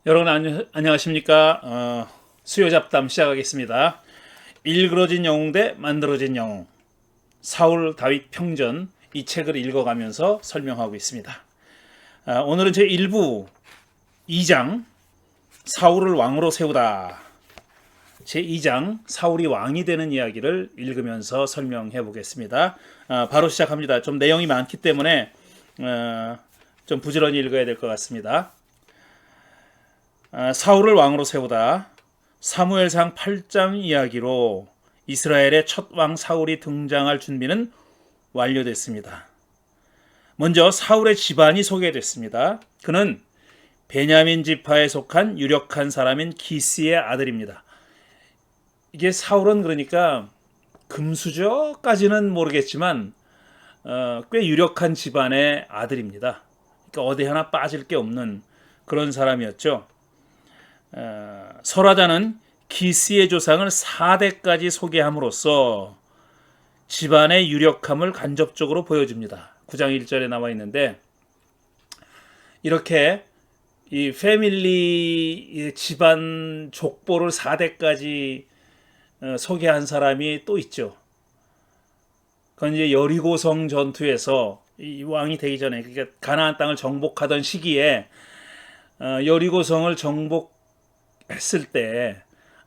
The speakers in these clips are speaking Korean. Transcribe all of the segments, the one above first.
여러분 안녕하십니까? 수요 잡담 시작하겠습니다. 일그러진 영웅 대 만들어진 영웅, 사울 다윗 평전, 이 책을 읽어가면서 설명하고 있습니다. 오늘은 제 1부 2장 사울을 왕으로 세우다, 제 2장 사울이 왕이 되는 이야기를 읽으면서 설명해 보겠습니다. 바로 시작합니다. 좀 내용이 많기 때문에 좀 부지런히 읽어야 될 것 같습니다. 사울을 왕으로 세우다. 사무엘상 8장 이야기로 이스라엘의 첫 왕 사울이 등장할 준비는 완료됐습니다. 먼저 사울의 집안이 소개됐습니다. 그는 베냐민 지파에 속한 유력한 사람인 기스의 아들입니다. 이게 사울은 그러니까 금수저까지는 모르겠지만 꽤 유력한 집안의 아들입니다. 그러니까 어디 하나 빠질 게 없는 그런 사람이었죠. 설화자는 기스의 조상을 4대까지 소개함으로써 집안의 유력함을 간접적으로 보여줍니다. 9장 1절에 나와 있는데, 이렇게 이 패밀리 집안 족보를 4대까지 소개한 사람이 또 있죠. 그건 이제 여리고성 전투에서 이 왕이 되기 전에, 그러니까 가나안 땅을 정복하던 시기에 여리고성을 정복했을 때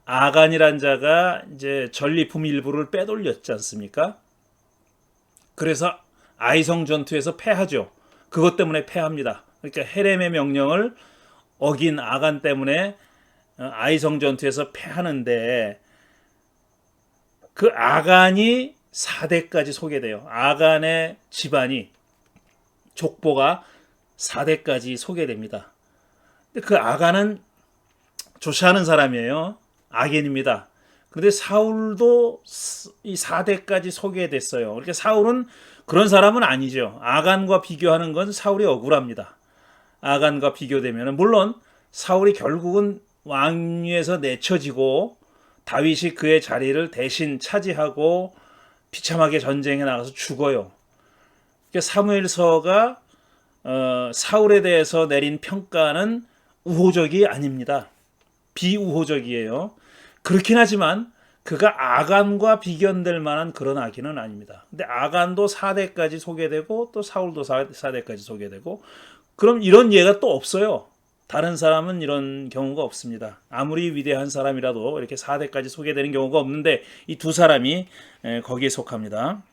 아간이란 자가 이제 전리품 일부를 빼돌렸지 않습니까? 그래서 아이성 전투에서 패하죠. 그것 때문에 패합니다. 그러니까 헤렘의 명령을 어긴 아간 때문에 아이성 전투에서 패하는데, 그 아간이 4대까지 소개돼요. 아간의 집안이, 족보가 4대까지 소개됩니다. 근데 그 아간은 좋지 않은 사람이에요. 악인입니다. 그런데 사울도 이 4대까지 소개됐어요. 그러니까 사울은 그런 사람은 아니죠. 아간과 비교하는 건 사울이 억울합니다. 아간과 비교되면, 물론 사울이 결국은 왕위에서 내쳐지고 다윗이 그의 자리를 대신 차지하고 비참하게 전쟁에 나가서 죽어요. 그러니까 사무엘서가 사울에 대해서 내린 평가는 우호적이 아닙니다. 비우호적이에요. 그렇긴 하지만 그가 아간과 비견될 만한 그런 악인은 아닙니다. 근데 아간도 4대까지 소개되고 또 사울도 4대까지 소개되고, 그럼 이런 예가 또 없어요. 다른 사람은 이런 경우가 없습니다. 아무리 위대한 사람이라도 이렇게 4대까지 소개되는 경우가 없는데, 이 두 사람이 거기에 속합니다.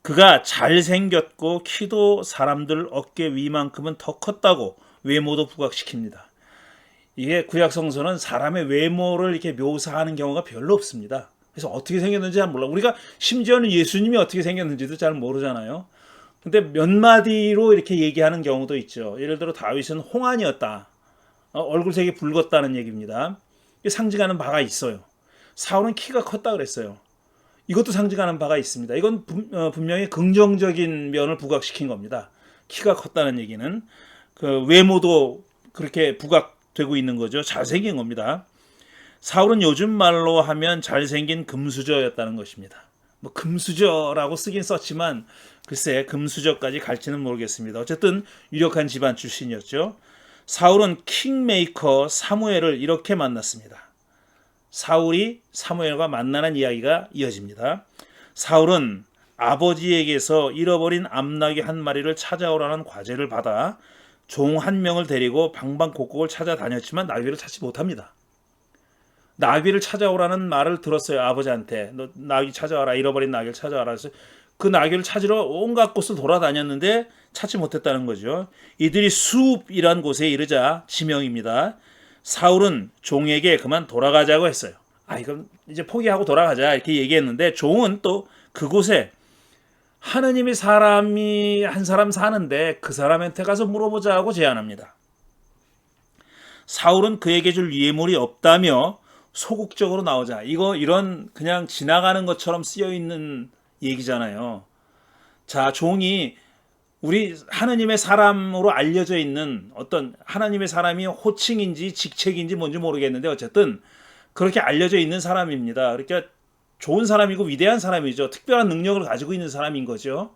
그가 잘생겼고 키도 사람들 어깨 위만큼은 더 컸다고 외모도 부각시킵니다. 이게 구약 성서는 사람의 외모를 이렇게 묘사하는 경우가 별로 없습니다. 그래서 어떻게 생겼는지 잘 몰라. 우리가 심지어는 예수님이 어떻게 생겼는지도 잘 모르잖아요. 근데 몇 마디로 이렇게 얘기하는 경우도 있죠. 예를 들어 다윗은 홍안이었다. 얼굴색이 붉었다는 얘기입니다. 이게 상징하는 바가 있어요. 사울은 키가 컸다 그랬어요. 이것도 상징하는 바가 있습니다. 이건 분명히 긍정적인 면을 부각시킨 겁니다. 키가 컸다는 얘기는 그 외모도 그렇게 부각되고 있는 거죠. 잘생긴 겁니다. 사울은 요즘 말로 하면 잘생긴 금수저였다는 것입니다. 뭐 금수저라고 쓰긴 썼지만 글쎄 금수저까지 갈지는 모르겠습니다. 어쨌든 유력한 집안 출신이었죠. 사울은 킹메이커 사무엘을 이렇게 만났습니다. 사울이 사무엘과 만나는 이야기가 이어집니다. 사울은 아버지에게서 잃어버린 암나귀 한 마리를 찾아오라는 과제를 받아 종 한 명을 데리고 방방곡곡을 찾아다녔지만 나귀를 찾지 못합니다. 나귀를 찾아오라는 말을 들었어요. 아버지한테. 너 나귀 찾아와라. 잃어버린 나귀를 찾아와라. 그래서 그 나귀를 찾으러 온갖 곳을 돌아다녔는데 찾지 못했다는 거죠. 이들이 숲이란 곳에 이르자 지명입니다. 사울은 종에게 그만 돌아가자고 했어요. 이건 이제 포기하고 돌아가자 이렇게 얘기했는데, 종은 또 그곳에 하느님이 사람이 한 사람 사는데 그 사람한테 가서 물어보자 하고 제안합니다. 사울은 그에게 줄 예물이 없다며 소극적으로 나오자. 이런 그냥 지나가는 것처럼 쓰여 있는 얘기잖아요. 자, 종이 우리 하느님의 사람으로 알려져 있는 어떤 하나님의 사람이 호칭인지 직책인지 뭔지 모르겠는데 어쨌든 그렇게 알려져 있는 사람입니다. 그러니까 좋은 사람이고 위대한 사람이죠. 특별한 능력을 가지고 있는 사람인 거죠.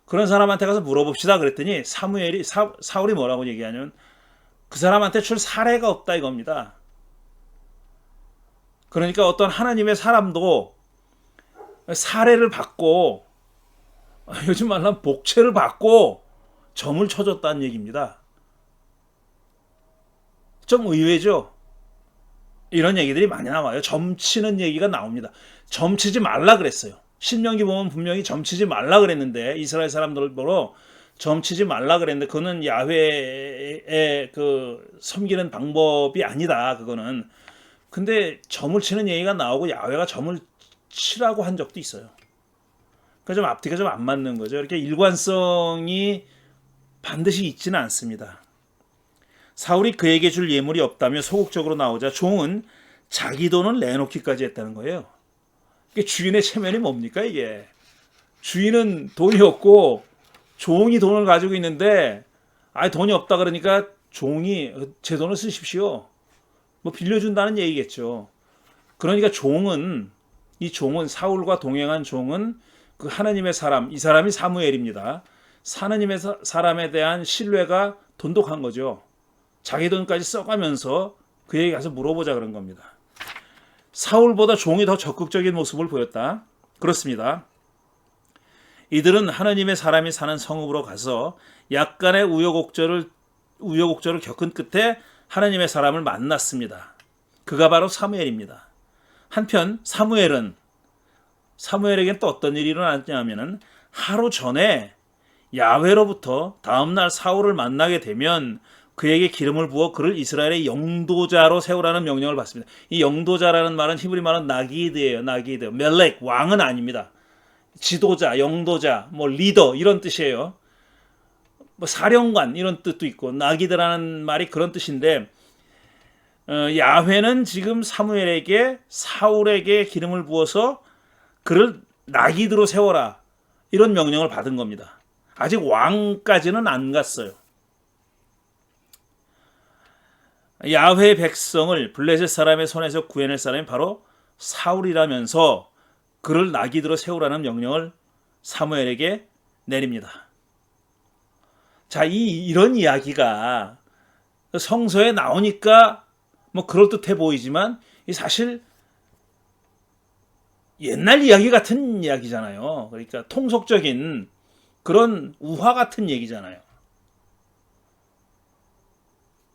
그런 사람한테 가서 물어봅시다 그랬더니 사울이 뭐라고 얘기하냐면 그 사람한테 줄 사례가 없다 이겁니다. 그러니까 어떤 하나님의 사람도 사례를 받고 요즘 말하면 복채를 받고 점을 쳐줬다는 얘기입니다. 좀 의외죠. 이런 얘기들이 많이 나와요. 점치는 얘기가 나옵니다. 점치지 말라 그랬어요. 신명기 보면 분명히 점치지 말라 그랬는데 이스라엘 사람들 보러 점치지 말라 그랬는데 그거는 야훼의 그 섬기는 방법이 아니다. 그거는. 근데 점을 치는 얘기가 나오고 야훼가 점을 치라고 한 적도 있어요. 그러니까 좀 앞뒤가 좀 안 맞는 거죠. 이렇게 일관성이 반드시 있지는 않습니다. 사울이 그에게 줄 예물이 없다며 소극적으로 나오자 종은 자기 돈을 내놓기까지 했다는 거예요. 이게 주인의 체면이 뭡니까 이게. 주인은 돈이 없고 종이 돈을 가지고 있는데 돈이 없다 그러니까 종이 제 돈을 쓰십시오. 뭐 빌려준다는 얘기겠죠. 그러니까 이 종은 사울과 동행한 종은 그 하나님의 사람, 이 사람이 사무엘입니다. 하나님의 사람에 대한 신뢰가 돈독한 거죠. 자기 돈까지 써가면서 그에게 가서 물어보자 그런 겁니다. 사울보다 종이 더 적극적인 모습을 보였다. 그렇습니다. 이들은 하나님의 사람이 사는 성읍으로 가서 약간의 우여곡절을 겪은 끝에 하나님의 사람을 만났습니다. 그가 바로 사무엘입니다. 한편 사무엘에겐 또 어떤 일이 일어났냐면은 하루 전에 야훼로부터 다음날 사울을 만나게 되면 그에게 기름을 부어 그를 이스라엘의 영도자로 세우라는 명령을 받습니다. 이 영도자라는 말은 히브리 말은 나기드예요. 나기드. 멜렉 왕은 아닙니다. 지도자, 영도자, 뭐 리더 이런 뜻이에요. 뭐 사령관 이런 뜻도 있고 나기드라는 말이 그런 뜻인데 야훼는 지금 사울에게 기름을 부어서 그를 나기드로 세워라 이런 명령을 받은 겁니다. 아직 왕까지는 안 갔어요. 야훼의 백성을 블레셋 사람의 손에서 구해낼 사람이 바로 사울이라면서 그를 나기드로 세우라는 명령을 사무엘에게 내립니다. 자, 이런 이야기가 성서에 나오니까 뭐 그럴듯해 보이지만 사실 옛날 이야기 같은 이야기잖아요. 그러니까 통속적인 그런 우화 같은 얘기잖아요.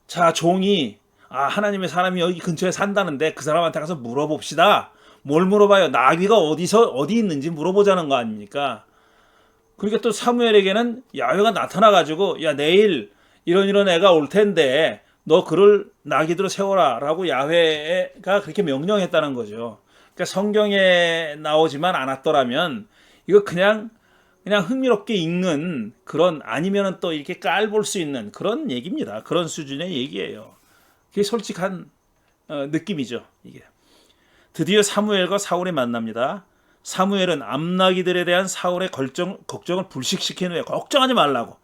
자, 종이 하나님의 사람이 여기 근처에 산다는데 그 사람한테 가서 물어봅시다. 뭘 물어봐요? 나귀가 어디 있는지 물어보자는 거 아닙니까? 그러니까 또 사무엘에게는 야훼가 나타나가지고 야 내일 이런 애가 올 텐데 너 그를 나귀들로 세워라라고 야훼가 그렇게 명령했다는 거죠. 그러니까 성경에 나오지만 않았더라면 이거 그냥 흥미롭게 읽는 그런 아니면은 또 이렇게 깔볼 수 있는 그런 얘기입니다. 그런 수준의 얘기예요. 그게 솔직한 느낌이죠. 이게 드디어 사무엘과 사울이 만납니다. 사무엘은 암나기들에 대한 사울의 걱정을 불식시킨 후에 걱정하지 말라고.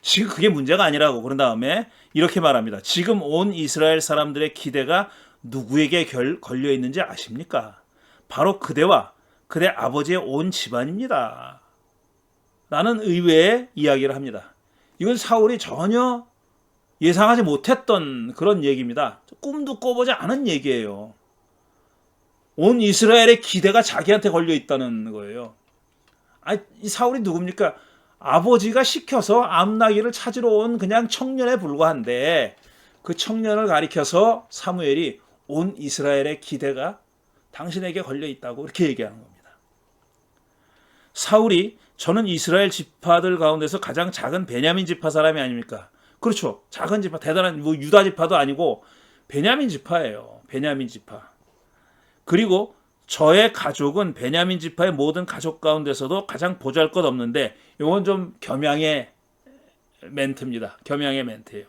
지금 그게 문제가 아니라고. 그런 다음에 이렇게 말합니다. 지금 온 이스라엘 사람들의 기대가 누구에게 걸려 있는지 아십니까? 바로 그대와 그대 아버지의 온 집안입니다. 라는 의외의 이야기를 합니다. 이건 사울이 전혀 예상하지 못했던 그런 얘기입니다. 꿈도 꿔보지 않은 얘기예요. 온 이스라엘의 기대가 자기한테 걸려 있다는 거예요. 이 사울이 누굽니까? 아버지가 시켜서 암나기를 찾으러 온 그냥 청년에 불과한데 그 청년을 가리켜서 사무엘이 온 이스라엘의 기대가 당신에게 걸려 있다고 이렇게 얘기하는 겁니다. 사울이 저는 이스라엘 지파들 가운데서 가장 작은 베냐민 지파 사람이 아닙니까? 그렇죠. 작은 지파, 대단한 유다 지파도 아니고 베냐민 지파예요. 베냐민 지파. 그리고 저의 가족은 베냐민 지파의 모든 가족 가운데서도 가장 보잘것없는데 이건 좀 겸양의 멘트입니다. 겸양의 멘트예요.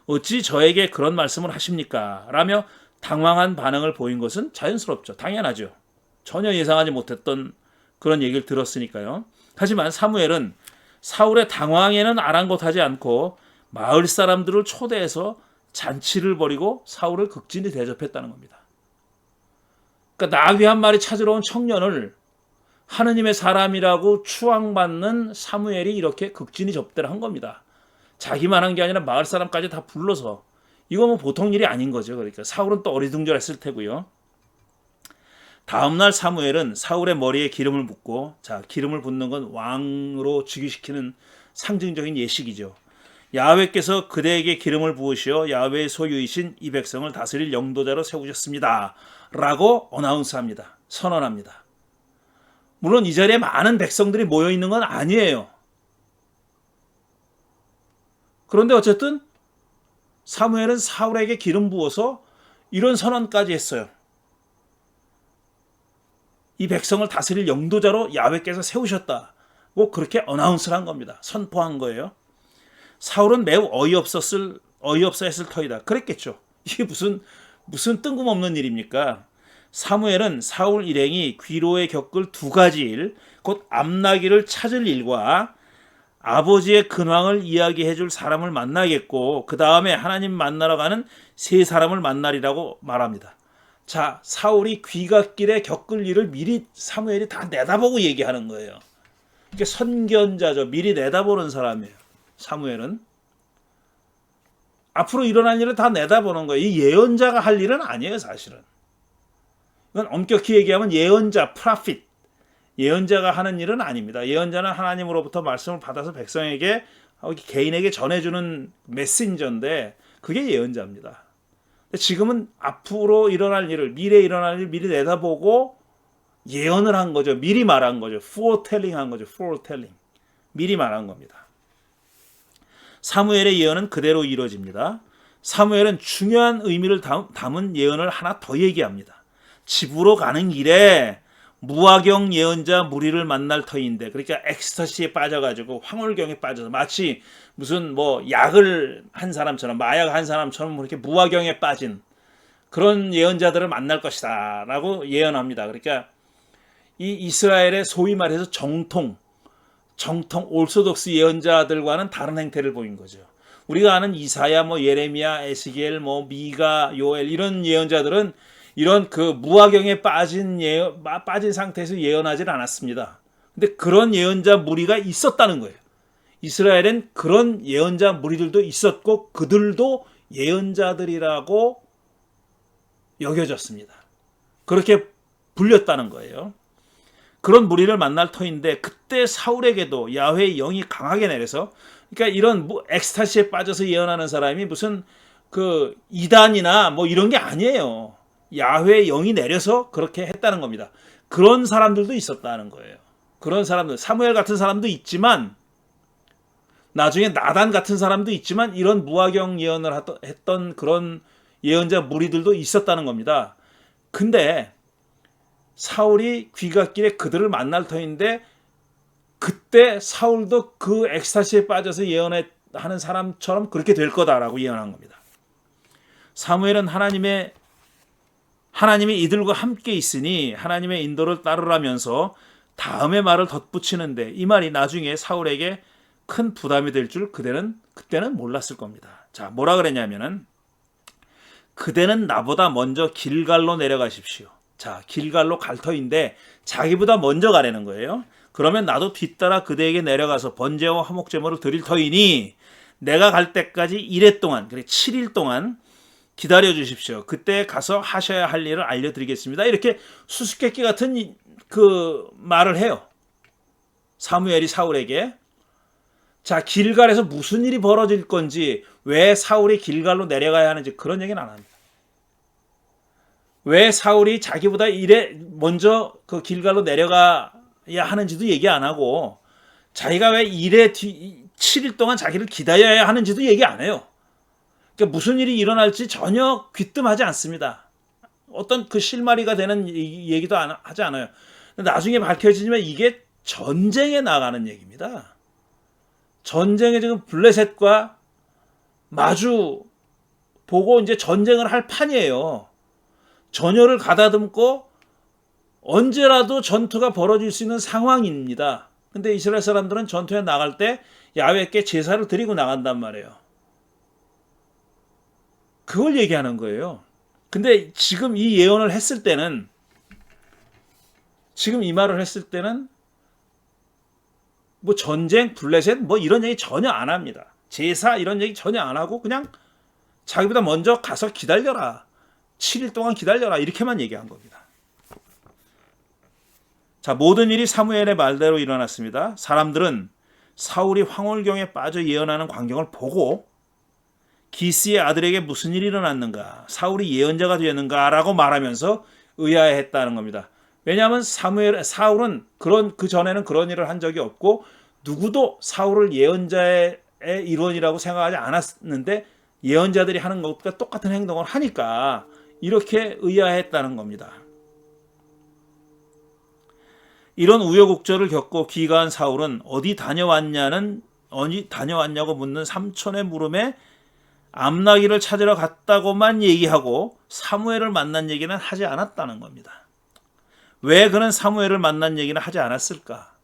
어찌 저에게 그런 말씀을 하십니까? 라며 당황한 반응을 보인 것은 자연스럽죠. 당연하죠. 전혀 예상하지 못했던 그런 얘기를 들었으니까요. 하지만 사무엘은 사울의 당황에는 아랑곳하지 않고 마을 사람들을 초대해서 잔치를 벌이고 사울을 극진히 대접했다는 겁니다. 그러니까 나귀 한 마리 찾으러 온 청년을 하느님의 사람이라고 추앙받는 사무엘이 이렇게 극진히 접대를 한 겁니다. 자기만 한 게 아니라 마을 사람까지 다 불러서 이거 뭐 보통 일이 아닌 거죠. 그러니까 사울은 또 어리둥절했을 테고요. 다음날 사무엘은 사울의 머리에 기름을 붓고, 자, 기름을 붓는 건 왕으로 즉위시키는 상징적인 예식이죠. 야훼께서 그대에게 기름을 부으시어 야훼의 소유이신 이 백성을 다스릴 영도자로 세우셨습니다 라고 어나운스합니다. 선언합니다. 물론 이 자리에 많은 백성들이 모여 있는 건 아니에요. 그런데 어쨌든 사무엘은 사울에게 기름 부어서 이런 선언까지 했어요. 이 백성을 다스릴 영도자로 야훼께서 세우셨다고 그렇게 어나운스를 한 겁니다. 선포한 거예요. 사울은 매우 어이없어 했을 터이다. 그랬겠죠. 이게 무슨 뜬금없는 일입니까? 사무엘은 사울 일행이 귀로에 겪을 두 가지 일, 곧 암나기를 찾을 일과 아버지의 근황을 이야기해 줄 사람을 만나겠고, 그 다음에 하나님 만나러 가는 세 사람을 만나리라고 말합니다. 자, 사울이 귀갓길에 겪을 일을 미리 사무엘이 다 내다보고 얘기하는 거예요. 이게 선견자죠. 미리 내다보는 사람이에요. 사무엘은 앞으로 일어날 일을 다 내다보는 거예요. 이 예언자가 할 일은 아니에요, 사실은. 이건 엄격히 얘기하면 예언자, 프라핏, 예언자가 하는 일은 아닙니다. 예언자는 하나님으로부터 말씀을 받아서 백성에게, 개인에게 전해주는 메신저인데 그게 예언자입니다. 지금은 앞으로 일어날 일을, 미래에 일어날 일을 미리 내다보고 예언을 한 거죠. 미리 말한 거죠. foretelling 한 거죠. foretelling. 미리 말한 겁니다. 사무엘의 예언은 그대로 이루어집니다. 사무엘은 중요한 의미를 담은 예언을 하나 더 얘기합니다. 집으로 가는 길에 무화경 예언자 무리를 만날 터인데, 그러니까 엑스터시에 빠져가지고 황홀경에 빠져서 마치 무슨 뭐 약을 한 사람처럼, 마약 한 사람처럼 이렇게 무화경에 빠진 그런 예언자들을 만날 것이다 라고 예언합니다. 그러니까 이 이스라엘의 소위 말해서 정통 올소독스 예언자들과는 다른 행태를 보인 거죠. 우리가 아는 이사야, 뭐 예레미야, 에스겔, 뭐 미가, 요엘 이런 예언자들은 이런 그 무화경에 빠진 상태에서 예언하지 않았습니다. 근데 그런 예언자 무리가 있었다는 거예요. 이스라엘엔 그런 예언자 무리들도 있었고 그들도 예언자들이라고 여겨졌습니다. 그렇게 불렸다는 거예요. 그런 무리를 만날 터인데 그때 사울에게도 야훼의 영이 강하게 내려서, 그러니까 이런 엑스타시에 빠져서 예언하는 사람이 무슨 그 이단이나 뭐 이런 게 아니에요. 야훼의 영이 내려서 그렇게 했다는 겁니다. 그런 사람들도 있었다는 거예요. 그런 사람들, 사무엘 같은 사람도 있지만, 나중에 나단 같은 사람도 있지만, 이런 무화경 예언을 했던 그런 예언자 무리들도 있었다는 겁니다. 근데 사울이 귀갓길에 그들을 만날 터인데 그때 사울도 그 엑스타시에 빠져서 예언하는 사람처럼 그렇게 될 거다라고 예언한 겁니다. 사무엘은 하나님이 이들과 함께 있으니 하나님의 인도를 따르라면서 다음의 말을 덧붙이는데, 이 말이 나중에 사울에게 큰 부담이 될 줄 그때는 몰랐을 겁니다. 자, 뭐라 그랬냐면은, 그대는 나보다 먼저 길갈로 내려가십시오. 자, 길갈로 갈 터인데 자기보다 먼저 가라는 거예요. 그러면 나도 뒤따라 그대에게 내려가서 번제와 화목제물을 드릴 터이니 내가 갈 때까지 1회 동안, 그래 7일 동안 기다려 주십시오. 그때 가서 하셔야 할 일을 알려드리겠습니다. 이렇게 수수께끼 같은 그 말을 해요. 사무엘이 사울에게. 자, 길갈에서 무슨 일이 벌어질 건지, 왜 사울이 길갈로 내려가야 하는지 그런 얘기는 안 합니다. 왜 사울이 자기보다 먼저 그 길갈로 내려가야 하는지도 얘기 안 하고, 자기가 왜 7일 동안 자기를 기다려야 하는지도 얘기 안 해요. 그러니까 무슨 일이 일어날지 전혀 귀뜸하지 않습니다. 어떤 그 실마리가 되는 얘기도 하지 않아요. 나중에 밝혀지지만 이게 전쟁에 나가는 얘기입니다. 전쟁에 지금 블레셋과 마주 보고 이제 전쟁을 할 판이에요. 전열을 가다듬고 언제라도 전투가 벌어질 수 있는 상황입니다. 근데 이스라엘 사람들은 전투에 나갈 때 야훼께 제사를 드리고 나간단 말이에요. 그걸 얘기하는 거예요. 근데 지금 이 예언을 했을 때는, 지금 이 말을 했을 때는 뭐 전쟁, 블레셋 뭐 이런 얘기 전혀 안 합니다. 제사 이런 얘기 전혀 안 하고 그냥 자기보다 먼저 가서 기다려라. 7일 동안 기다려라. 이렇게만 얘기한 겁니다. 자, 모든 일이 사무엘의 말대로 일어났습니다. 사람들은 사울이 황홀경에 빠져 예언하는 광경을 보고 기스의 아들에게 무슨 일이 일어났는가, 사울이 예언자가 되었는가라고 말하면서 의아해했다는 겁니다. 왜냐하면 사울은 그 전에는 그런 일을 한 적이 없고 누구도 사울을 예언자의 일원이라고 생각하지 않았는데 예언자들이 하는 것과 똑같은 행동을 하니까 이렇게 의아했다는 겁니다. 이런 우여곡절을 겪고 귀가한 사울은 어디 다녀왔냐고 묻는 삼촌의 물음에 암나기를 찾으러 갔다고만 얘기하고 사무엘을 만난 얘기는 하지 않았다는 겁니다. 왜 그는 사무엘을 만난 얘기는 하지 않았을까?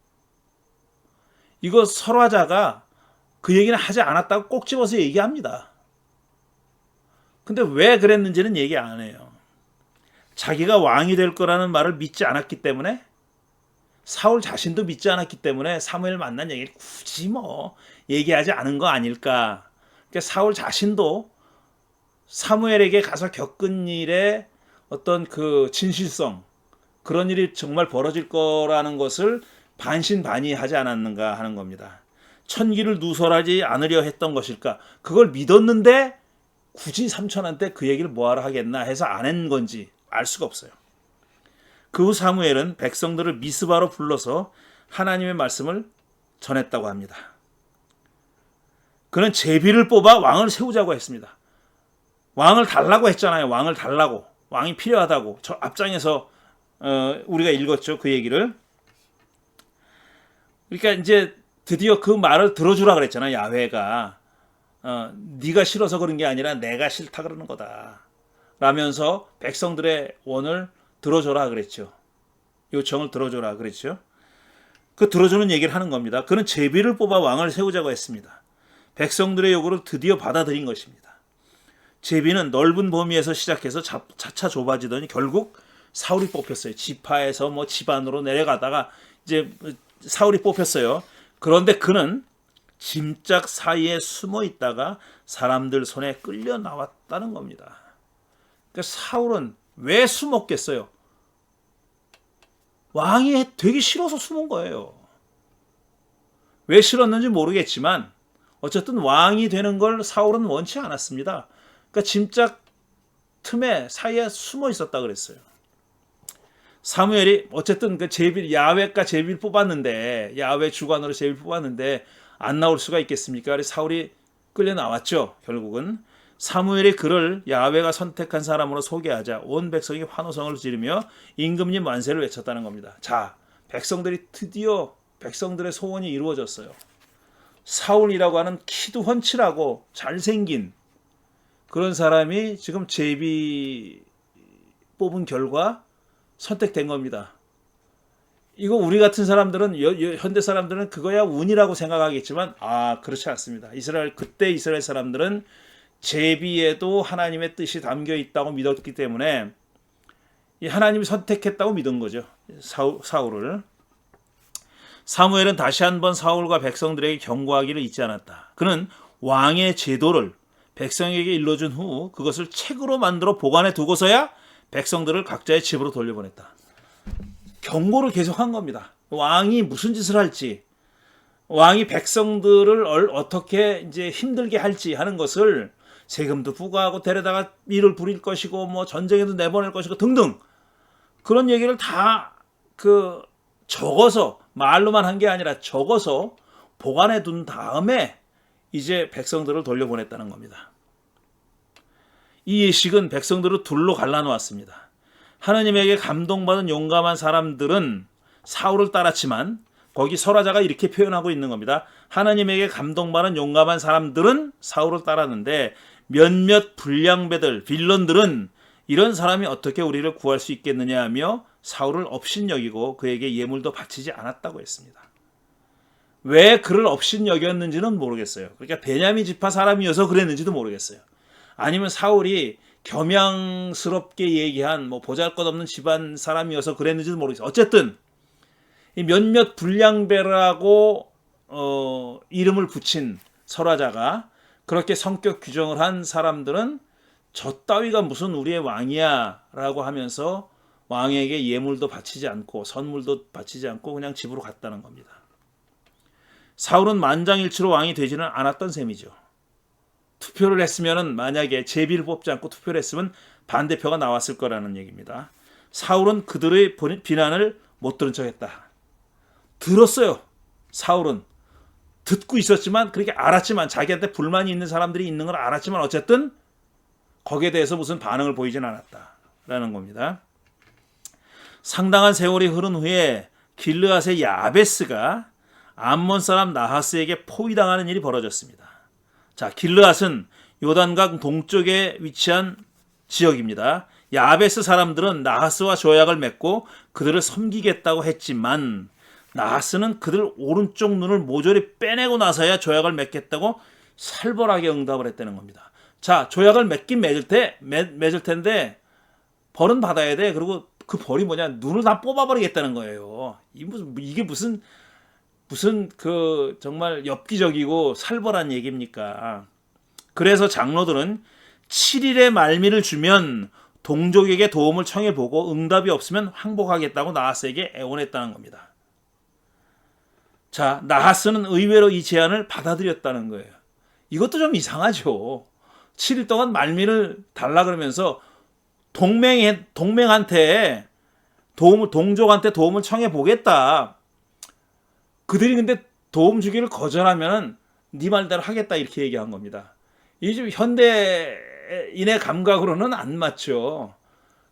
이거 설화자가 그 얘기는 하지 않았다고 꼭 집어서 얘기합니다. 근데 왜 그랬는지는 얘기 안 해요. 자기가 왕이 될 거라는 말을 믿지 않았기 때문에, 사울 자신도 믿지 않았기 때문에 사무엘 만난 얘기를 굳이 얘기하지 않은 거 아닐까. 그러니까 사울 자신도 사무엘에게 가서 겪은 일의 어떤 그 진실성, 그런 일이 정말 벌어질 거라는 것을 반신반의하지 않았는가 하는 겁니다. 천기를 누설하지 않으려 했던 것일까? 그걸 믿었는데 굳이 삼촌한테 그 얘기를 뭐하러 하겠나 해서 안 한 건지 알 수가 없어요. 그 후 사무엘은 백성들을 미스바로 불러서 하나님의 말씀을 전했다고 합니다. 그는 제비를 뽑아 왕을 세우자고 했습니다. 왕을 달라고 했잖아요. 왕을 달라고. 왕이 필요하다고. 저 앞장에서 우리가 읽었죠. 그 얘기를. 그러니까 이제 드디어 그 말을 들어주라 그랬잖아요. 야훼가. 네가 싫어서 그런 게 아니라 내가 싫다 그러는 거다. 라면서 백성들의 원을 들어줘라 그랬죠. 요청을 들어줘라 그랬죠. 그 들어주는 얘기를 하는 겁니다. 그는 제비를 뽑아 왕을 세우자고 했습니다. 백성들의 요구를 드디어 받아들인 것입니다. 제비는 넓은 범위에서 시작해서 차차 좁아지더니 결국 사울이 뽑혔어요. 지파에서 집안으로 내려가다가 이제 사울이 뽑혔어요. 그런데 그는 짐짝 사이에 숨어 있다가 사람들 손에 끌려 나왔다는 겁니다. 그러니까 사울은 왜 숨었겠어요? 왕이 되기 싫어서 숨은 거예요. 왜 싫었는지 모르겠지만 어쨌든 왕이 되는 걸 사울은 원치 않았습니다. 그러니까 짐짝 틈에 사이에 숨어 있었다 그랬어요. 사무엘이 어쨌든 그 야훼가 제비를 뽑았는데, 야훼 주관으로 제비를 뽑았는데 안 나올 수가 있겠습니까? 그래서 사울이 끌려 나왔죠. 결국은 사무엘이 그를 야훼가 선택한 사람으로 소개하자 온 백성이 환호성을 지르며 임금님 만세를 외쳤다는 겁니다. 자, 백성들이 드디어 백성들의 소원이 이루어졌어요. 사울이라고 하는 키도 훤칠하고 잘생긴 그런 사람이 지금 제비 뽑은 결과 선택된 겁니다. 이거 우리 같은 사람들은, 현대 사람들은 그거야 운이라고 생각하겠지만 그렇지 않습니다. 그때 이스라엘 사람들은 제비에도 하나님의 뜻이 담겨 있다고 믿었기 때문에 하나님이 선택했다고 믿은 거죠. 사울을. 사무엘은 다시 한번 사울과 백성들에게 경고하기를 잊지 않았다. 그는 왕의 제도를 백성에게 일러준 후 그것을 책으로 만들어 보관해 두고서야 백성들을 각자의 집으로 돌려보냈다. 경고를 계속한 겁니다. 왕이 무슨 짓을 할지, 왕이 백성들을 어떻게 이제 힘들게 할지 하는 것을 세금도 부과하고 데려다가 일을 부릴 것이고 전쟁에도 내보낼 것이고 등등 그런 얘기를 다 적어서, 말로만 한 게 아니라 적어서 보관해 둔 다음에 이제 백성들을 돌려보냈다는 겁니다. 이 예식은 백성들을 둘로 갈라놓았습니다. 하나님에게 감동받은 용감한 사람들은 사울을 따랐지만 거기 설화자가 이렇게 표현하고 있는 겁니다. 하나님에게 감동받은 용감한 사람들은 사울을 따랐는데 몇몇 불량배들, 빌런들은 이런 사람이 어떻게 우리를 구할 수 있겠느냐 하며 사울을 업신여기고 그에게 예물도 바치지 않았다고 했습니다. 왜 그를 업신여겼는지는 모르겠어요. 그러니까 베냐민 지파 사람이어서 그랬는지도 모르겠어요. 아니면 사울이 겸양스럽게 얘기한 보잘것없는 집안 사람이어서 그랬는지도 모르겠어요. 어쨌든 이 몇몇 불량배라고 이름을 붙인 설화자가 그렇게 성격 규정을 한 사람들은 저 따위가 무슨 우리의 왕이야 라고 하면서 왕에게 예물도 바치지 않고 선물도 바치지 않고 그냥 집으로 갔다는 겁니다. 사울은 만장일치로 왕이 되지는 않았던 셈이죠. 투표를 했으면 만약에 제비를 뽑지 않고 투표를 했으면 반대표가 나왔을 거라는 얘기입니다. 사울은 그들의 비난을 못 들은 척했다. 들었어요. 사울은 듣고 있었지만 그렇게 알았지만 자기한테 불만이 있는 사람들이 있는 걸 알았지만 어쨌든 거기에 대해서 무슨 반응을 보이진 않았다라는 겁니다. 상당한 세월이 흐른 후에 길르앗의 야베스가 암몬 사람 나하스에게 포위당하는 일이 벌어졌습니다. 자, 길르앗은 요단강 동쪽에 위치한 지역입니다. 야베스 사람들은 나하스와 조약을 맺고 그들을 섬기겠다고 했지만 나하스는 그들 오른쪽 눈을 모조리 빼내고 나서야 조약을 맺겠다고 살벌하게 응답을 했다는 겁니다. 자, 조약을 맺긴 맺을 텐데 벌은 받아야 돼. 그리고 그 벌이 뭐냐? 눈을 다 뽑아버리겠다는 거예요. 이게 무슨 그 정말 엽기적이고 살벌한 얘기입니까? 그래서 장로들은 7일의 말미를 주면 동족에게 도움을 청해보고 응답이 없으면 항복하겠다고 나하스에게 애원했다는 겁니다. 자, 나하스는 의외로 이 제안을 받아들였다는 거예요. 이것도 좀 이상하죠. 7일 동안 말미를 달라 그러면서 동맹한테 동족한테 도움을 청해 보겠다. 그들이 근데 도움 주기를 거절하면 네 말대로 하겠다 이렇게 얘기한 겁니다. 이게 좀 현대인의 감각으로는 안 맞죠.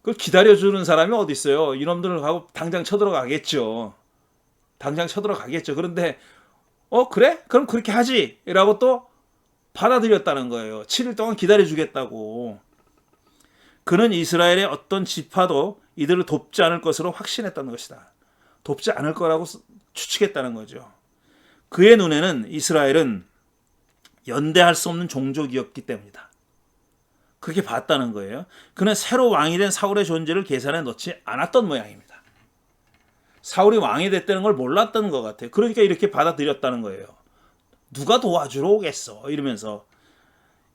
그걸 기다려주는 사람이 어디 있어요. 이놈들을 하고 당장 쳐들어가겠죠. 그런데 그래? 그럼 그렇게 하지 라고 또 받아들였다는 거예요. 7일 동안 기다려주겠다고. 그는 이스라엘의 어떤 지파도 이들을 돕지 않을 것으로 확신했다는 것이다. 돕지 않을 거라고 추측했다는 거죠. 그의 눈에는 이스라엘은 연대할 수 없는 종족이었기 때문이다. 그렇게 봤다는 거예요. 그는 새로 왕이 된 사울의 존재를 계산에 넣지 않았던 모양입니다. 사울이 왕이 됐다는 걸 몰랐던 것 같아요. 그러니까 이렇게 받아들였다는 거예요. 누가 도와주러 오겠어 이러면서.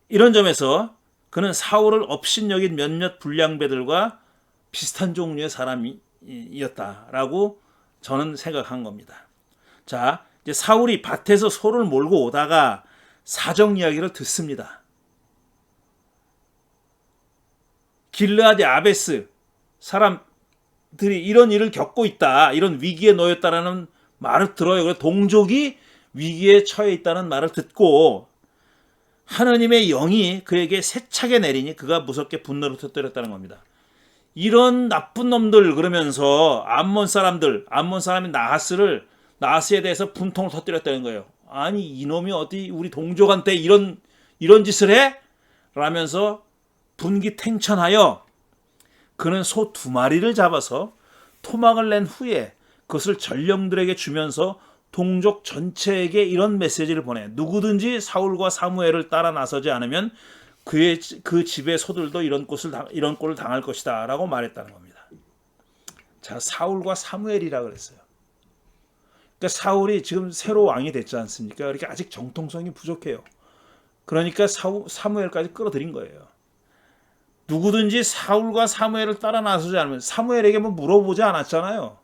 이런 점에서 그는 사울을 업신여긴 몇몇 불량배들과 비슷한 종류의 사람이었다라고 저는 생각한 겁니다. 자, 이제 사울이 밭에서 소를 몰고 오다가 사정 이야기를 듣습니다. 길르앗 야베스 사람들이 이런 일을 겪고 있다, 이런 위기에 놓였다라는 말을 들어요. 그래서 동족이 위기에 처해 있다는 말을 듣고 하느님의 영이 그에게 세차게 내리니 그가 무섭게 분노를 터뜨렸다는 겁니다. 이런 나쁜 놈들 그러면서 암몬 사람이 나하스에 대해서 분통을 터뜨렸다는 거예요. 아니 이놈이 어디 우리 동족한테 이런 짓을 해? 라면서 분기탱천하여 그는 소 2마리를 잡아서 토막을 낸 후에 그것을 전령들에게 주면서 동족 전체에게 이런 메시지를 보내. 누구든지 사울과 사무엘을 따라 나서지 않으면 그 집의 소들도 이런 꼴을 당할 것이다 라고 말했다는 겁니다. 자, 사울과 사무엘이라 그랬어요. 그러니까 사울이 지금 새로 왕이 됐지 않습니까? 이렇게 아직 정통성이 부족해요. 그러니까 사무엘까지 끌어들인 거예요. 누구든지 사울과 사무엘을 따라 나서지 않으면, 사무엘에게 뭐 물어보지 않았잖아요.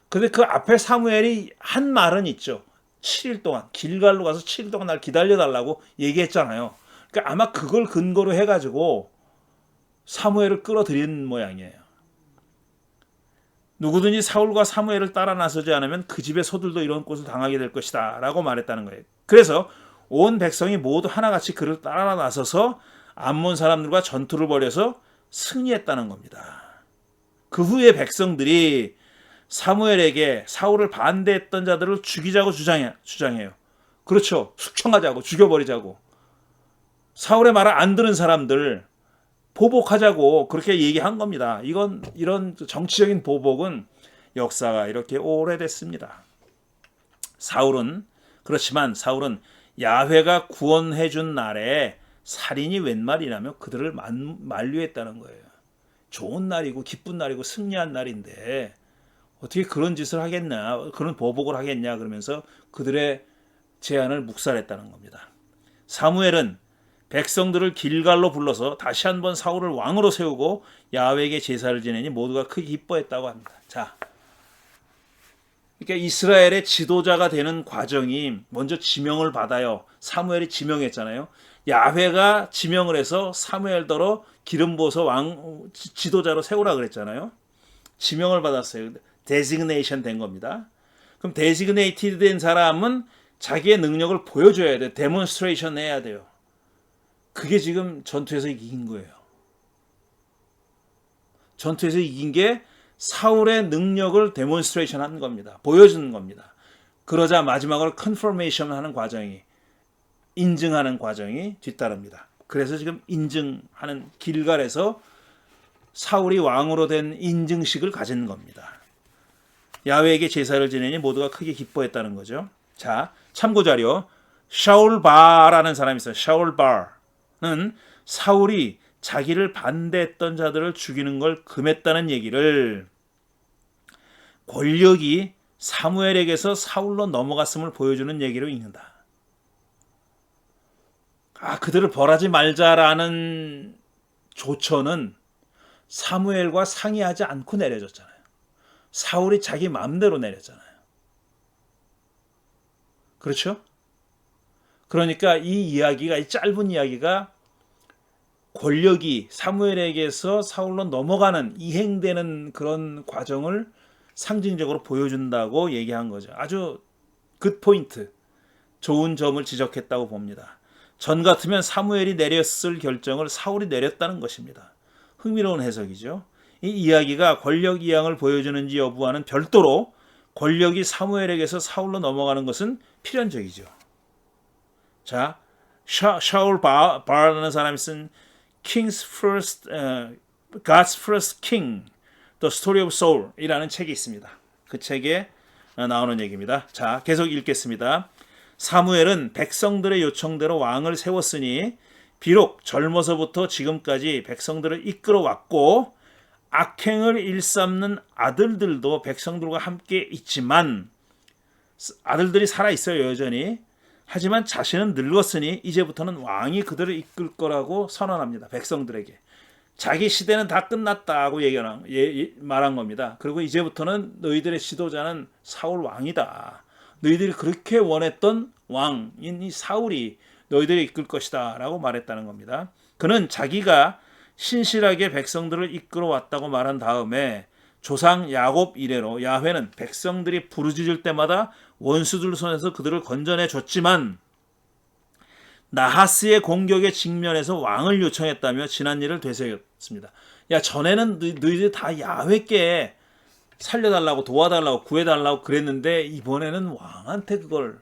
근데 그 앞에 사무엘이 한 말은 있죠. 7일 동안 길갈로 가서 7일 동안 날 기다려달라고 얘기했잖아요. 그러니까 아마 그걸 근거로 해가지고 사무엘을 끌어들인 모양이에요. 누구든지 사울과 사무엘을 따라 나서지 않으면 그 집의 소들도 이런 꼴을 당하게 될 것이다 라고 말했다는 거예요. 그래서 온 백성이 모두 하나같이 그를 따라 나서서 암몬 사람들과 전투를 벌여서 승리했다는 겁니다. 그 후에 백성들이 사무엘에게 사울을 반대했던 자들을 죽이자고 주장해요. 그렇죠. 숙청하자고, 죽여버리자고. 사울의 말을 안 들은 사람들 보복하자고 그렇게 얘기한 겁니다. 이런 정치적인 보복은 역사가 이렇게 오래됐습니다. 그렇지만 사울은 야훼가 구원해 준 날에 살인이 웬 말이라며 그들을 만류했다는 거예요. 좋은 날이고 기쁜 날이고 승리한 날인데 어떻게 그런 짓을 하겠냐, 그런 보복을 하겠냐 그러면서 그들의 제안을 묵살했다는 겁니다. 사무엘은 백성들을 길갈로 불러서 다시 한번 사울을 왕으로 세우고 야훼에게 제사를 지내니 모두가 크게 기뻐했다고 합니다. 자, 그러니까 이스라엘의 지도자가 되는 과정이 먼저 지명을 받아요. 사무엘이 지명했잖아요. 야훼가 지명을 해서 사무엘더러 기름 부어서 왕 지도자로 세우라 그랬잖아요. 지명을 받았어요. 데지그네이션 된 겁니다. 그럼 데지그네이티드 된 사람은 자기의 능력을 보여줘야 돼요. 데몬스트레이션 해야 돼요. 그게 지금 전투에서 이긴 거예요. 전투에서 이긴 게 사울의 능력을 데몬스트레이션 하는 겁니다. 보여주는 겁니다. 그러자 마지막으로 컨퍼메이션 하는 과정이, 인증하는 과정이 뒤따릅니다. 그래서 지금 인증하는 길갈에서 사울이 왕으로 된 인증식을 가진 겁니다. 야훼에게 제사를 지내니 모두가 크게 기뻐했다는 거죠. 자, 참고자료. 샤울바라는 사람이 있어요. 샤울바는 사울이 자기를 반대했던 자들을 죽이는 걸 금했다는 얘기를 권력이 사무엘에게서 사울로 넘어갔음을 보여주는 얘기로 읽는다. 그들을 벌하지 말자라는 조처는 사무엘과 상의하지 않고 내려졌잖아요. 사울이 자기 마음대로 내렸잖아요. 그렇죠? 그러니까 이 이야기가, 이 짧은 이야기가 권력이 사무엘에게서 사울로 넘어가는, 이행되는 그런 과정을 상징적으로 보여준다고 얘기한 거죠. 아주 굿 포인트, 좋은 점을 지적했다고 봅니다. 전 같으면 사무엘이 내렸을 결정을 사울이 내렸다는 것입니다. 흥미로운 해석이죠. 이 이야기가 권력 이양을 보여주는지 여부와는 별도로 권력이 사무엘에게서 사울로 넘어가는 것은 필연적이죠. 자, 샤울 바라는 사람이 쓴 God's First King, The Story of Saul이라는 책이 있습니다. 그 책에 나오는 얘기입니다. 자, 계속 읽겠습니다. 사무엘은 백성들의 요청대로 왕을 세웠으니 비록 젊어서부터 지금까지 백성들을 이끌어왔고 악행을 일삼는 아들들도 백성들과 함께 있지만, 아들들이 살아있어요, 여전히. 하지만 자신은 늙었으니 이제부터는 왕이 그들을 이끌 거라고 선언합니다. 백성들에게. 자기 시대는 다 끝났다고 말한 겁니다. 그리고 이제부터는 너희들의 지도자는 사울 왕이다. 너희들이 그렇게 원했던 왕인 이 사울이 너희들을 이끌 것이다 라고 말했다는 겁니다. 그는 자기가 신실하게 백성들을 이끌어왔다고 말한 다음에 조상 야곱 이래로 야훼는 백성들이 부르짖을 때마다 원수들 손에서 그들을 건져내 줬지만 나하스의 공격에 직면해서 왕을 요청했다며 지난 일을 되새겼습니다. 야, 전에는 너희들 다 야훼께 살려달라고, 도와달라고, 구해달라고 그랬는데 이번에는 왕한테 그걸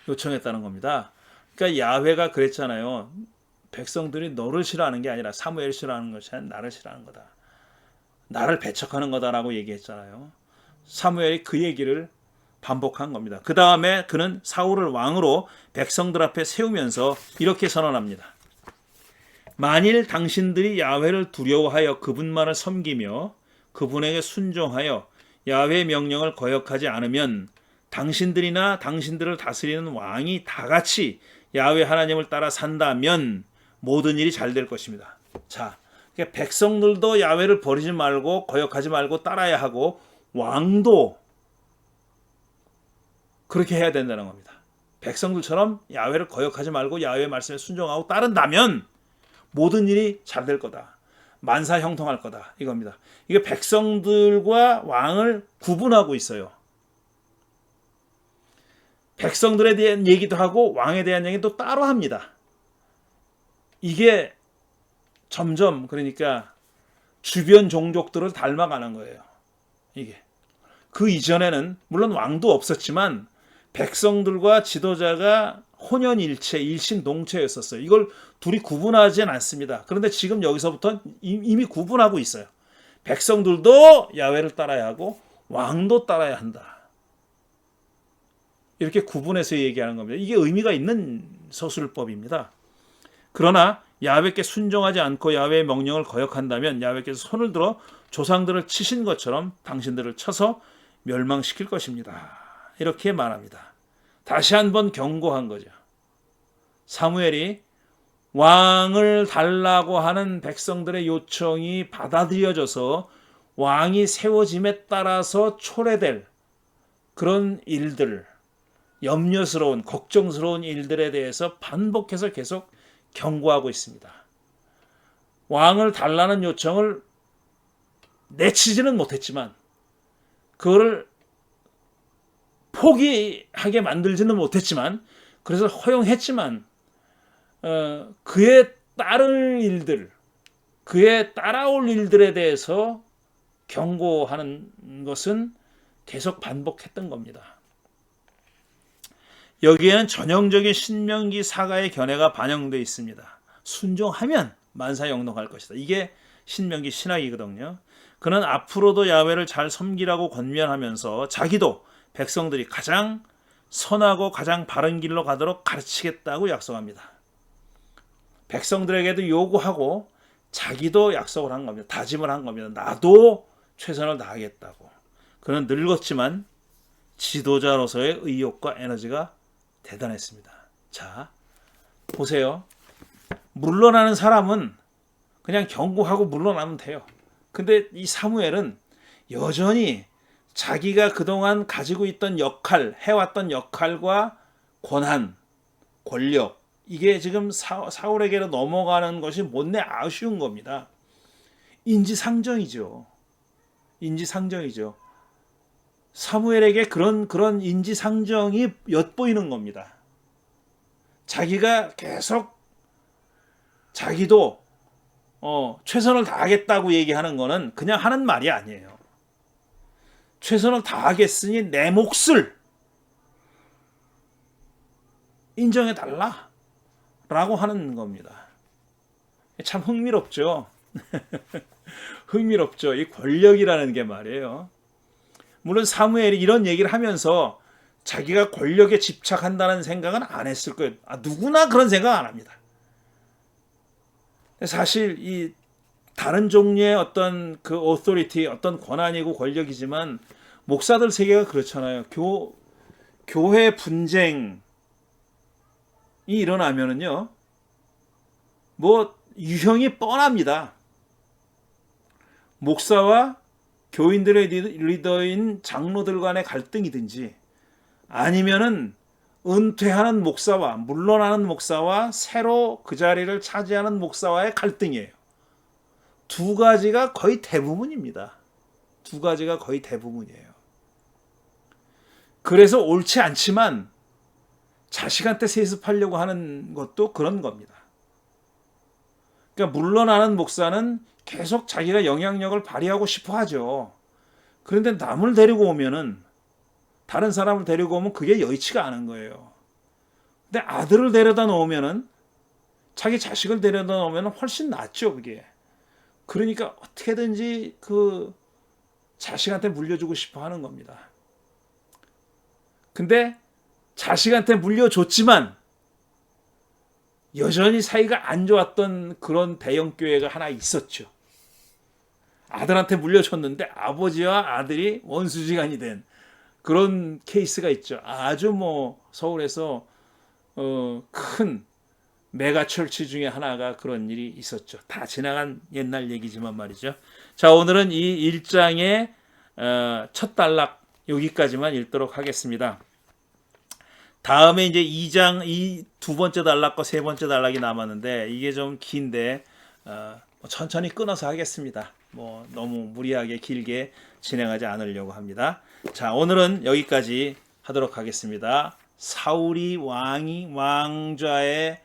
요청했다는 겁니다. 그러니까 야훼가 그랬잖아요. 백성들이 너를 싫어하는 게 아니라 사무엘을 싫어하는 것이 아니라 나를 싫어하는 거다. 나를 배척하는 거다라고 얘기했잖아요. 사무엘이 그 얘기를 반복한 겁니다. 그 다음에 그는 사울을 왕으로 백성들 앞에 세우면서 이렇게 선언합니다. 만일 당신들이 야훼를 두려워하여 그분만을 섬기며 그분에게 순종하여 야훼의 명령을 거역하지 않으면 당신들이나 당신들을 다스리는 왕이 다 같이 야훼 하나님을 따라 산다면 모든 일이 잘 될 것입니다. 자, 그러니까 백성들도 야훼를 버리지 말고 거역하지 말고 따라야 하고 왕도 그렇게 해야 된다는 겁니다. 백성들처럼 야훼를 거역하지 말고 야훼의 말씀에 순종하고 따른다면 모든 일이 잘 될 거다. 만사 형통할 거다. 이겁니다. 이게 백성들과 왕을 구분하고 있어요. 백성들에 대한 얘기도 하고 왕에 대한 얘기도 따로 합니다. 이게 점점 그러니까 주변 종족들을 닮아가는 거예요. 이게. 그 이전에는 물론 왕도 없었지만 백성들과 지도자가 혼연일체, 일심동체였었어요. 이걸 둘이 구분하지는 않습니다. 그런데 지금 여기서부터 이미 구분하고 있어요. 백성들도 야훼를 따라야 하고 왕도 따라야 한다. 이렇게 구분해서 얘기하는 겁니다. 이게 의미가 있는 서술법입니다. 그러나 야훼께 순종하지 않고 야훼의 명령을 거역한다면 야훼께서 손을 들어 조상들을 치신 것처럼 당신들을 쳐서 멸망시킬 것입니다. 이렇게 말합니다. 다시 한번 경고한 거죠. 사무엘이 왕을 달라고 하는 백성들의 요청이 받아들여져서 왕이 세워짐에 따라서 초래될 그런 일들, 염려스러운, 걱정스러운 일들에 대해서 반복해서 계속 경고하고 있습니다. 왕을 달라는 요청을 내치지는 못했지만 그거를 포기하게 만들지는 못했지만 그래서 허용했지만 그에 따를 일들, 그에 따라올 일들에 대해서 경고하는 것은 계속 반복했던 겁니다. 여기에는 전형적인 신명기 사가의 견해가 반영되어 있습니다. 순종하면 만사영동할 것이다. 이게 신명기 신학이거든요. 그는 앞으로도 야훼를 잘 섬기라고 권면하면서 자기도 백성들이 가장 선하고 가장 바른 길로 가도록 가르치겠다고 약속합니다. 백성들에게도 요구하고 자기도 약속을 한 겁니다. 다짐을 한 겁니다. 나도 최선을 다하겠다고. 그는 늙었지만 지도자로서의 의욕과 에너지가 대단했습니다. 자, 보세요. 물러나는 사람은 그냥 경고하고 물러나면 돼요. 근데 이 사무엘은 여전히 자기가 그동안 가지고 있던 역할, 해왔던 역할과 권한, 권력, 이게 지금 사울에게로 넘어가는 것이 못내 아쉬운 겁니다. 인지상정이죠. 인지상정이죠. 사무엘에게 그런 인지상정이 엿보이는 겁니다. 자기가 계속 자기도 최선을 다하겠다고 얘기하는 거는 그냥 하는 말이 아니에요. 최선을 다하겠으니 내 몫을 인정해달라 라고 하는 겁니다. 참 흥미롭죠. 흥미롭죠. 이 권력이라는 게 말이에요. 물론 사무엘이 이런 얘기를 하면서 자기가 권력에 집착한다는 생각은 안 했을 거예요. 누구나 그런 생각 안 합니다. 사실 이 다른 종류의 어떤 그 authority, 어떤 권한이고 권력이지만 목사들 세계가 그렇잖아요. 교회 분쟁이 일어나면은요, 뭐 유형이 뻔합니다. 목사와 교인들의 리더인 장로들 간의 갈등이든지 아니면은 은퇴하는 목사와 물러나는 목사와 새로 그 자리를 차지하는 목사와의 갈등이에요. 두 가지가 거의 대부분입니다. 두 가지가 거의 대부분이에요. 그래서 옳지 않지만 자식한테 세습하려고 하는 것도 그런 겁니다. 그러니까 물러나는 목사는 계속 자기가 영향력을 발휘하고 싶어 하죠. 그런데 남을 데리고 오면은, 다른 사람을 데리고 오면 그게 여의치가 않은 거예요. 근데 아들을 데려다 놓으면은, 자기 자식을 데려다 놓으면 훨씬 낫죠, 그게. 그러니까 어떻게든지 그 자식한테 물려주고 싶어 하는 겁니다. 근데 자식한테 물려줬지만 여전히 사이가 안 좋았던 그런 대형교회가 하나 있었죠. 아들한테 물려줬는데 아버지와 아들이 원수지간이 된 그런 케이스가 있죠. 아주 뭐 서울에서 큰 메가철치 중에 하나가 그런 일이 있었죠. 다 지나간 옛날 얘기지만 말이죠. 자, 오늘은 이 1장의 첫 단락 여기까지만 읽도록 하겠습니다. 다음에 이제 2장 이 두 번째 단락과 세 번째 단락이 남았는데 이게 좀 긴데 천천히 끊어서 하겠습니다. 뭐 너무 무리하게 길게 진행하지 않으려고 합니다. 자, 오늘은 여기까지 하도록 하겠습니다. 사울이 왕자를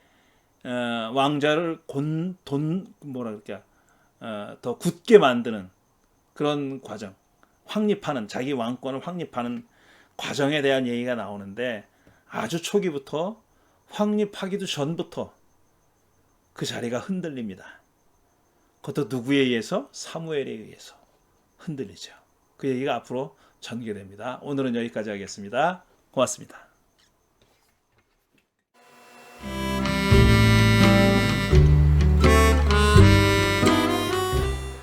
더 굳게 만드는 그런 과정, 확립하는, 자기 왕권을 확립하는 과정에 대한 얘기가 나오는데 아주 초기부터, 확립하기도 전부터 그 자리가 흔들립니다. 그것도 누구에 의해서? 사무엘에 의해서 흔들리죠. 그 얘기가 앞으로 전개됩니다. 오늘은 여기까지 하겠습니다. 고맙습니다.